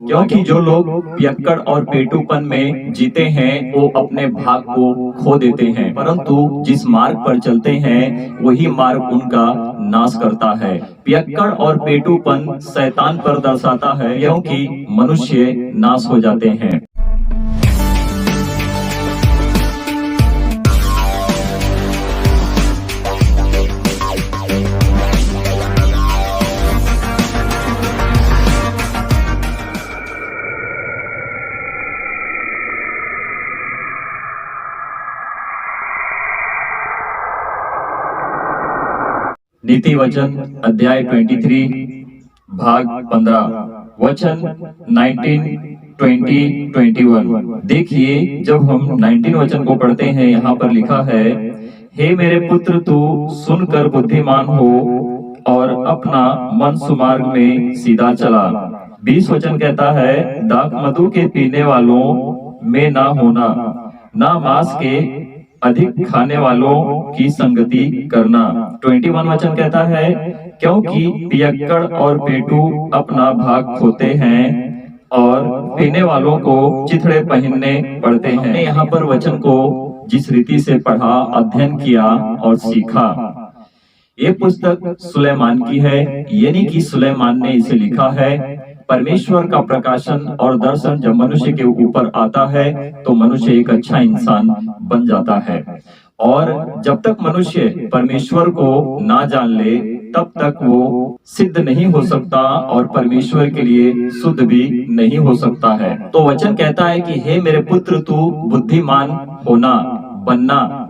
क्योंकि जो लोग पियक्कड़ और पेटूपन में जीते हैं वो अपने भाग को खो देते हैं, परंतु जिस मार्ग पर चलते हैं वही मार्ग उनका नाश करता है। पियक्कड़ और पेटूपन शैतान पर दर्शाता है, क्योंकि मनुष्य नाश हो जाते हैं। नीति वचन अध्याय 23 भाग 15 वचन 19, 20, 21। देखिए, जब हम 19 वचन को पढ़ते हैं, यहाँ पर लिखा है, हे मेरे पुत्र, तू सुनकर बुद्धिमान हो और अपना मन सुमार्ग में सीधा चला। 20 वचन कहता है, दाख मधु के पीने वालों में ना होना, ना मांस के अधिक खाने वालों की संगति करना। 21 वचन कहता है, क्योंकि पियक्कड़ और पेटू अपना भाग खोते हैं और पीने वालों को चिथड़े पहनने पड़ते हैं। हमने यहाँ पर वचन को जिस रीति से पढ़ा, अध्ययन किया और सीखा, ये पुस्तक सुलेमान की है, यानी कि सुलेमान ने इसे लिखा है। परमेश्वर का प्रकाशन और दर्शन जब मनुष्य के ऊपर आता है तो मनुष्य एक अच्छा इंसान बन जाता है, और जब तक मनुष्य परमेश्वर को ना जान ले तब तक वो सिद्ध नहीं हो सकता और परमेश्वर के लिए शुद्ध भी नहीं हो सकता है। तो वचन कहता है कि हे मेरे पुत्र, तू बुद्धिमान होना, बनना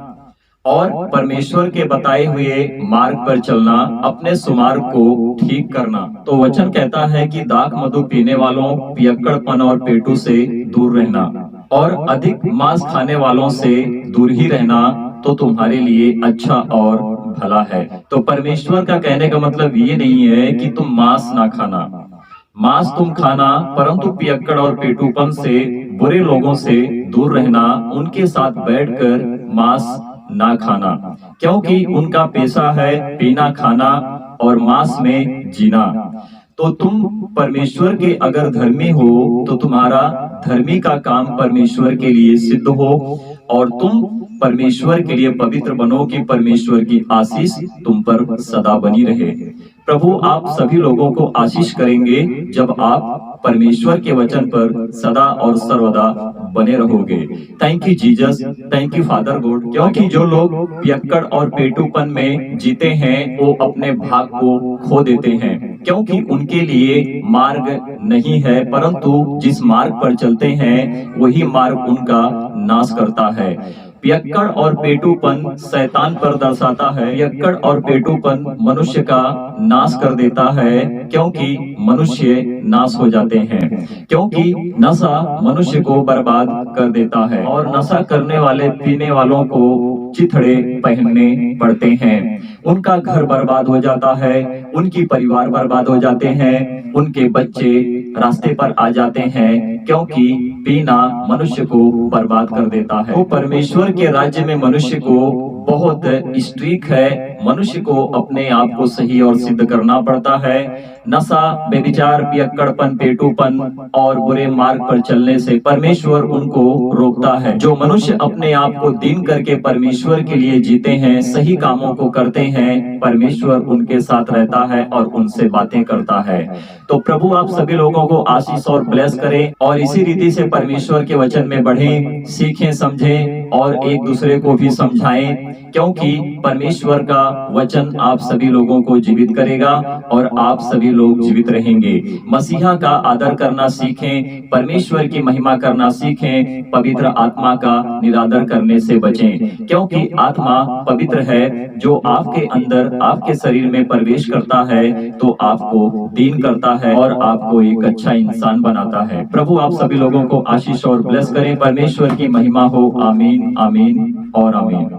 और परमेश्वर के बताए हुए मार्ग पर चलना, अपने सुमार्ग को ठीक करना। तो वचन कहता है कि दाख मधु पीने वालों, पियक्कड़पन और पेटू से दूर रहना और अधिक मांस खाने वालों से दूर ही रहना तो तुम्हारे लिए अच्छा और भला है। तो परमेश्वर का कहने का मतलब ये नहीं है कि तुम मांस ना खाना, मांस तुम खाना, परंतु पियक्कड़ और पेटूपन से, बुरे लोगों से दूर रहना, उनके साथ बैठकर मांस ना खाना, क्योंकि उनका पेशा है पीना खाना और मांस में जीना। तो तुम परमेश्वर के अगर धर्मी हो तो तुम्हारा धर्मी का काम परमेश्वर के लिए सिद्ध हो और तुम परमेश्वर के लिए पवित्र बनो कि परमेश्वर की आशीष तुम पर सदा बनी रहे। प्रभु आप सभी लोगों को आशीष करेंगे जब आप परमेश्वर के वचन पर सदा और सर्वदा बने रहोगे। Thank you Jesus, thank you father God, क्योंकि जो लोग पियक्कड़ और पेटूपन में जीते हैं वो अपने भाग को खो देते हैं, क्योंकि उनके लिए मार्ग नहीं है, परंतु जिस मार्ग पर चलते हैं वही मार्ग उनका नाश करता है। पियक्कड़ और पेटूपन शैतान पर दर्शाता है। पियक्कड़ और पेटूपन मनुष्य का नाश कर देता है, क्योंकि मनुष्य नाश हो जाते हैं, क्योंकि नशा मनुष्य को बर्बाद कर देता है और नशा करने वाले पीने वालों को चिथड़े पहनने पड़ते हैं। उनका घर बर्बाद हो जाता है, उनकी परिवार बर्बाद हो जाते हैं, उनके बच्चे रास्ते पर आ जाते हैं, क्योंकि पीना मनुष्य को बर्बाद कर देता है। तो परमेश्वर के राज्य में मनुष्य को बहुत स्ट्रिक्ट है, मनुष्य को अपने आप को सही और सिद्ध करना पड़ता है। नशा, बेविचार, पियक्कड़पन, पेटूपन और बुरे मार्ग पर चलने से परमेश्वर उनको रोकता है। जो मनुष्य अपने आप को दीन करके परमेश्वर के लिए जीते हैं, सही कामों को करते हैं, परमेश्वर उनके साथ रहता है और उनसे बातें करता है। तो प्रभु आप सभी लोगों को आशीष और ब्लेस करें और इसी रीति से परमेश्वर के वचन में बढ़ें, सीखें, समझें और एक दूसरे को भी समझाएं, क्योंकि परमेश्वर का वचन आप सभी लोगों को जीवित करेगा और आप सभी लोग जीवित रहेंगे। मसीहा का आदर करना सीखें, परमेश्वर की महिमा करना सीखें, पवित्र आत्मा का निरादर करने से बचें, क्योंकि आत्मा पवित्र है। जो आपके अंदर, आपके शरीर में प्रवेश करता है तो आपको दीन करता है और आपको एक अच्छा इंसान बनाता है। प्रभु आप सभी लोगों को आशीष और ब्लेस करें। परमेश्वर की महिमा हो। आमीन, आमीन और आमीन।